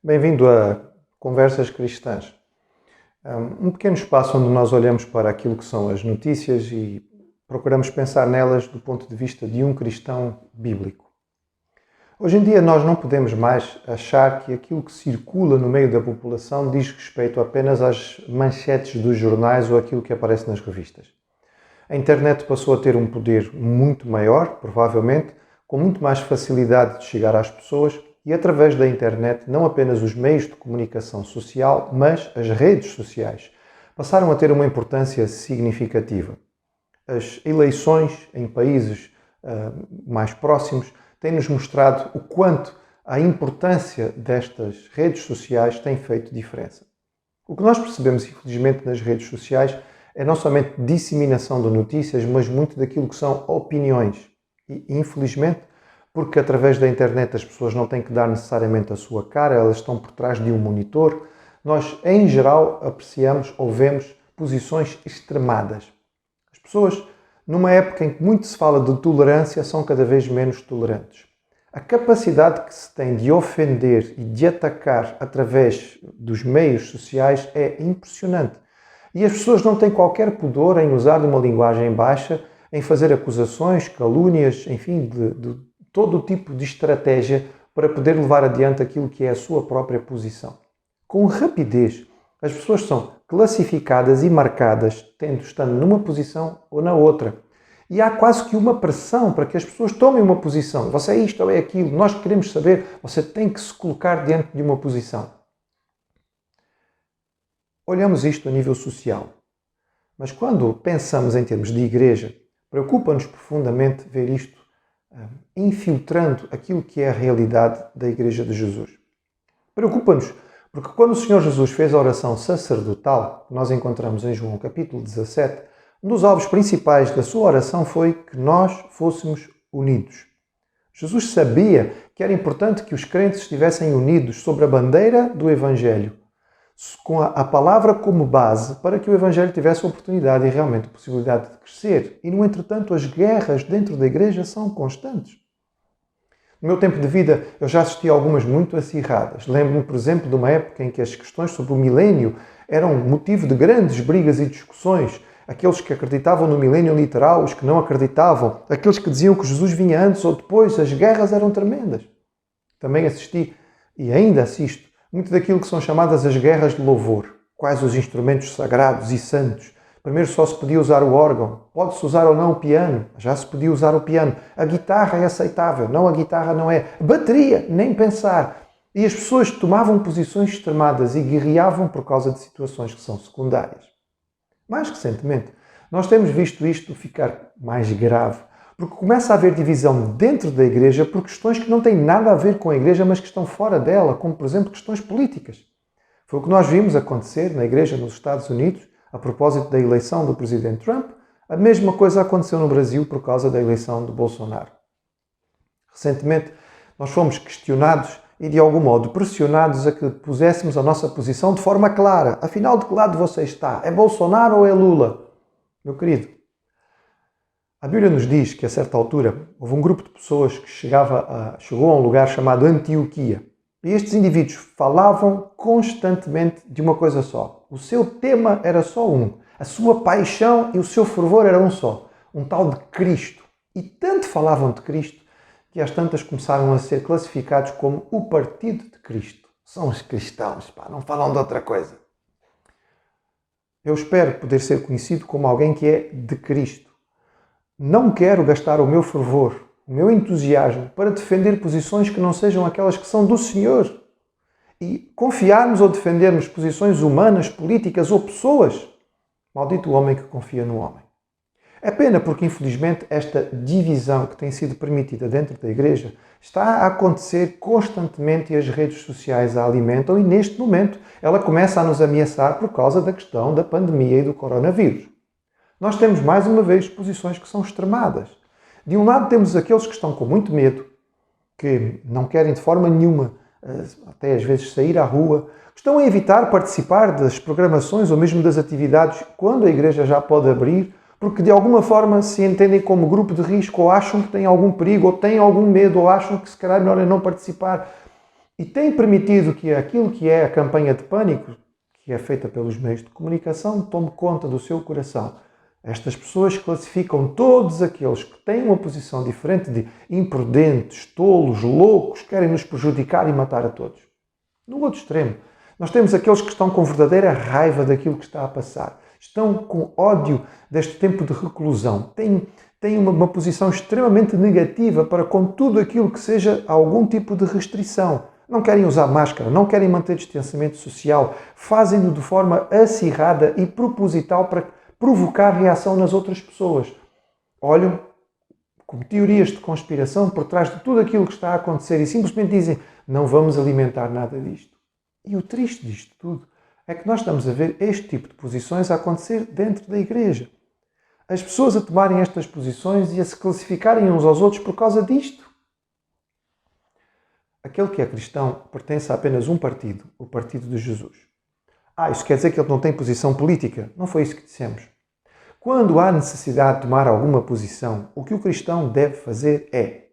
Bem-vindo a Conversas Cristãs. Um pequeno espaço onde nós olhamos para aquilo que são as notícias e procuramos pensar nelas do ponto de vista de um cristão bíblico. Hoje em dia nós não podemos mais achar que aquilo que circula no meio da população diz respeito apenas às manchetes dos jornais ou aquilo que aparece nas revistas. A internet passou a ter um poder muito maior, provavelmente, com muito mais facilidade de chegar às pessoas e através da internet não apenas os meios de comunicação social, mas as redes sociais passaram a ter uma importância significativa. As eleições em países mais próximos têm-nos mostrado o quanto a importância destas redes sociais tem feito diferença. O que nós percebemos, infelizmente, nas redes sociais é não somente disseminação de notícias, mas muito daquilo que são opiniões. E, infelizmente, porque através da internet as pessoas não têm que dar necessariamente a sua cara, elas estão por trás de um monitor, nós, em geral, apreciamos ou vemos posições extremadas. As pessoas, numa época em que muito se fala de tolerância, são cada vez menos tolerantes. A capacidade que se tem de ofender e de atacar através dos meios sociais é impressionante. E as pessoas não têm qualquer pudor em usar uma linguagem baixa, em fazer acusações, calúnias, enfim, de todo o tipo de estratégia para poder levar adiante aquilo que é a sua própria posição. Com rapidez, as pessoas são classificadas e marcadas, estando numa posição ou na outra. E há quase que uma pressão para que as pessoas tomem uma posição. Você é isto ou é aquilo, nós queremos saber, você tem que se colocar diante de uma posição. Olhamos isto a nível social. Mas quando pensamos em termos de igreja, preocupa-nos profundamente ver isto infiltrando aquilo que é a realidade da Igreja de Jesus. Preocupa-nos, porque quando o Senhor Jesus fez a oração sacerdotal, que nós encontramos em João capítulo 17, um dos alvos principais da sua oração foi que nós fôssemos unidos. Jesus sabia que era importante que os crentes estivessem unidos sobre a bandeira do Evangelho, com a palavra como base, para que o Evangelho tivesse oportunidade e realmente possibilidade de crescer. E, no entretanto, as guerras dentro da igreja são constantes. No meu tempo de vida, eu já assisti a algumas muito acirradas. Lembro-me, por exemplo, de uma época em que as questões sobre o milénio eram motivo de grandes brigas e discussões. Aqueles que acreditavam no milénio literal, os que não acreditavam, aqueles que diziam que Jesus vinha antes ou depois, as guerras eram tremendas. Também assisti, e ainda assisto, muito daquilo que são chamadas as guerras de louvor. Quais os instrumentos sagrados e santos. Primeiro só se podia usar o órgão. Pode-se usar ou não o piano. Já se podia usar o piano. A guitarra é aceitável. Não, a guitarra não é. Bateria, nem pensar. E as pessoas tomavam posições extremadas e guerreavam por causa de situações que são secundárias. Mais recentemente, nós temos visto isto ficar mais grave. Porque começa a haver divisão dentro da igreja por questões que não têm nada a ver com a igreja, mas que estão fora dela, como, por exemplo, questões políticas. Foi o que nós vimos acontecer na igreja nos Estados Unidos, a propósito da eleição do presidente Trump. A mesma coisa aconteceu no Brasil por causa da eleição de Bolsonaro. Recentemente, nós fomos questionados e, de algum modo, pressionados a que puséssemos a nossa posição de forma clara. Afinal, de que lado você está? É Bolsonaro ou é Lula? Meu querido, a Bíblia nos diz que, a certa altura, houve um grupo de pessoas que chegou a um lugar chamado Antioquia. E estes indivíduos falavam constantemente de uma coisa só. O seu tema era só um. A sua paixão e o seu fervor era um só. Um tal de Cristo. E tanto falavam de Cristo que às tantas começaram a ser classificados como o Partido de Cristo. São os cristãos, não falam de outra coisa. Eu espero poder ser conhecido como alguém que é de Cristo. Não quero gastar o meu fervor, o meu entusiasmo para defender posições que não sejam aquelas que são do Senhor. E confiarmos ou defendermos posições humanas, políticas ou pessoas. Maldito o homem que confia no homem. É pena porque, infelizmente, esta divisão que tem sido permitida dentro da igreja está a acontecer constantemente e as redes sociais a alimentam e, neste momento, ela começa a nos ameaçar por causa da questão da pandemia e do coronavírus. Nós temos, mais uma vez, posições que são extremadas. De um lado temos aqueles que estão com muito medo, que não querem de forma nenhuma, até às vezes, sair à rua, que estão a evitar participar das programações ou mesmo das atividades quando a igreja já pode abrir, porque de alguma forma se entendem como grupo de risco ou acham que têm algum perigo ou têm algum medo ou acham que se calhar é melhor não participar. e tem permitido que aquilo que é a campanha de pânico, que é feita pelos meios de comunicação, tome conta do seu coração. Estas pessoas classificam todos aqueles que têm uma posição diferente de imprudentes, tolos, loucos, querem nos prejudicar e matar a todos. No outro extremo, nós temos aqueles que estão com verdadeira raiva daquilo que está a passar. Estão com ódio deste tempo de reclusão. Têm uma posição extremamente negativa para com tudo aquilo que seja algum tipo de restrição. Não querem usar máscara, não querem manter distanciamento social, fazem-no de forma acirrada e proposital para provocar reação nas outras pessoas. Olham como teorias de conspiração por trás de tudo aquilo que está a acontecer e simplesmente dizem: não vamos alimentar nada disto. E o triste disto tudo é que nós estamos a ver este tipo de posições a acontecer dentro da igreja. As pessoas a tomarem estas posições e a se classificarem uns aos outros por causa disto. Aquele que é cristão pertence a apenas um partido, o partido de Jesus. Isso quer dizer que ele não tem posição política? Não foi isso que dissemos. Quando há necessidade de tomar alguma posição, o que o cristão deve fazer é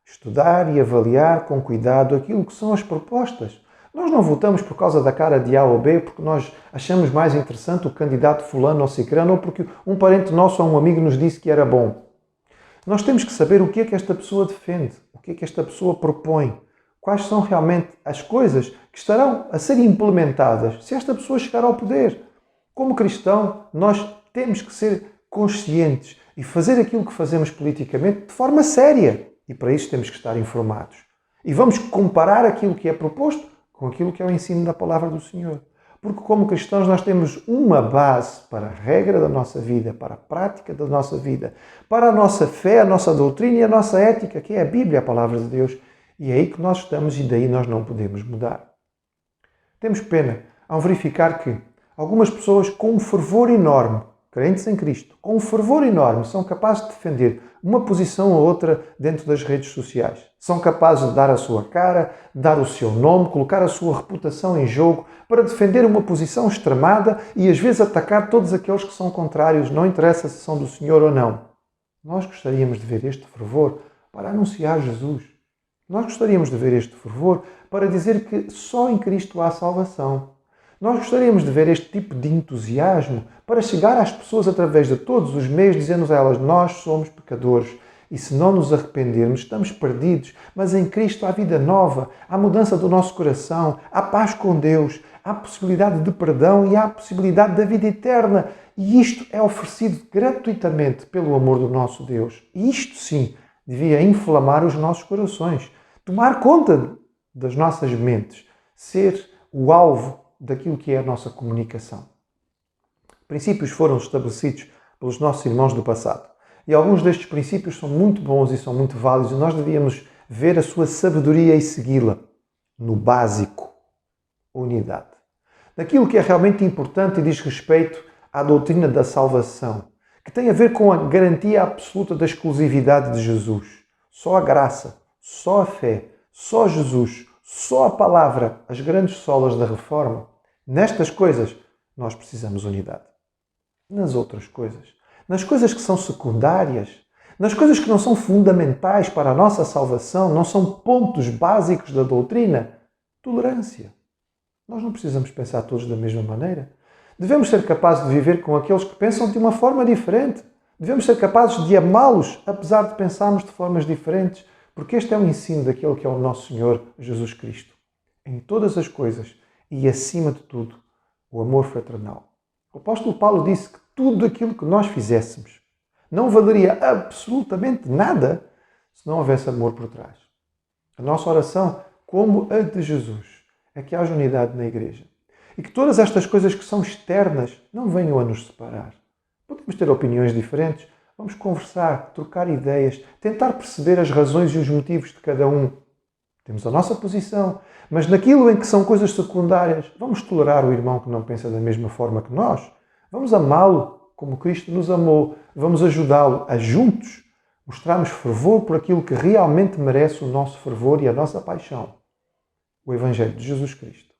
estudar e avaliar com cuidado aquilo que são as propostas. Nós não votamos por causa da cara de A ou B, porque nós achamos mais interessante o candidato fulano ou cicrano, ou porque um parente nosso ou um amigo nos disse que era bom. Nós temos que saber o que é que esta pessoa defende, o que é que esta pessoa propõe, quais são realmente as coisas que estarão a ser implementadas se esta pessoa chegar ao poder. Como cristão, nós temos que ser conscientes e fazer aquilo que fazemos politicamente de forma séria. E para isso temos que estar informados. E vamos comparar aquilo que é proposto com aquilo que é o ensino da palavra do Senhor. Porque como cristãos nós temos uma base para a regra da nossa vida, para a prática da nossa vida, para a nossa fé, a nossa doutrina e a nossa ética, que é a Bíblia, a palavra de Deus. E é aí que nós estamos e daí nós não podemos mudar. Temos pena ao verificar que algumas pessoas com um fervor enorme, crentes em Cristo, com um fervor enorme, são capazes de defender uma posição ou outra dentro das redes sociais. São capazes de dar a sua cara, dar o seu nome, colocar a sua reputação em jogo para defender uma posição extremada e às vezes atacar todos aqueles que são contrários, não interessa se são do Senhor ou não. Nós gostaríamos de ver este fervor para anunciar Jesus. Nós gostaríamos de ver este fervor para dizer que só em Cristo há salvação. Nós gostaríamos de ver este tipo de entusiasmo para chegar às pessoas através de todos os meios, dizendo a elas: nós somos pecadores e se não nos arrependermos estamos perdidos, mas em Cristo há vida nova, há mudança do nosso coração, há paz com Deus, há possibilidade de perdão e há possibilidade da vida eterna. E isto é oferecido gratuitamente pelo amor do nosso Deus. E isto sim devia inflamar os nossos corações, tomar conta das nossas mentes, ser o alvo daquilo que é a nossa comunicação. Princípios foram estabelecidos pelos nossos irmãos do passado. E alguns destes princípios são muito bons e são muito válidos e nós devíamos ver a sua sabedoria e segui-la. No básico, unidade. Daquilo que é realmente importante e diz respeito à doutrina da salvação, que tem a ver com a garantia absoluta da exclusividade de Jesus. Só a graça, só a fé, só Jesus, só a palavra, as grandes solas da reforma. Nestas coisas, nós precisamos unidade. Nas outras coisas, nas coisas que são secundárias, nas coisas que não são fundamentais para a nossa salvação, não são pontos básicos da doutrina, tolerância. Nós não precisamos pensar todos da mesma maneira. Devemos ser capazes de viver com aqueles que pensam de uma forma diferente. Devemos ser capazes de amá-los, apesar de pensarmos de formas diferentes, porque este é o ensino daquele que é o nosso Senhor Jesus Cristo. Em todas as coisas e acima de tudo, o amor fraternal. O apóstolo Paulo disse que tudo aquilo que nós fizéssemos não valeria absolutamente nada se não houvesse amor por trás. A nossa oração, como a de Jesus, é que haja unidade na igreja. E que todas estas coisas que são externas não venham a nos separar. Podemos ter opiniões diferentes, vamos conversar, trocar ideias, tentar perceber as razões e os motivos de cada um. Temos a nossa posição, mas naquilo em que são coisas secundárias, vamos tolerar o irmão que não pensa da mesma forma que nós. Vamos amá-lo como Cristo nos amou. Vamos ajudá-lo a juntos mostrarmos fervor por aquilo que realmente merece o nosso fervor e a nossa paixão. O Evangelho de Jesus Cristo.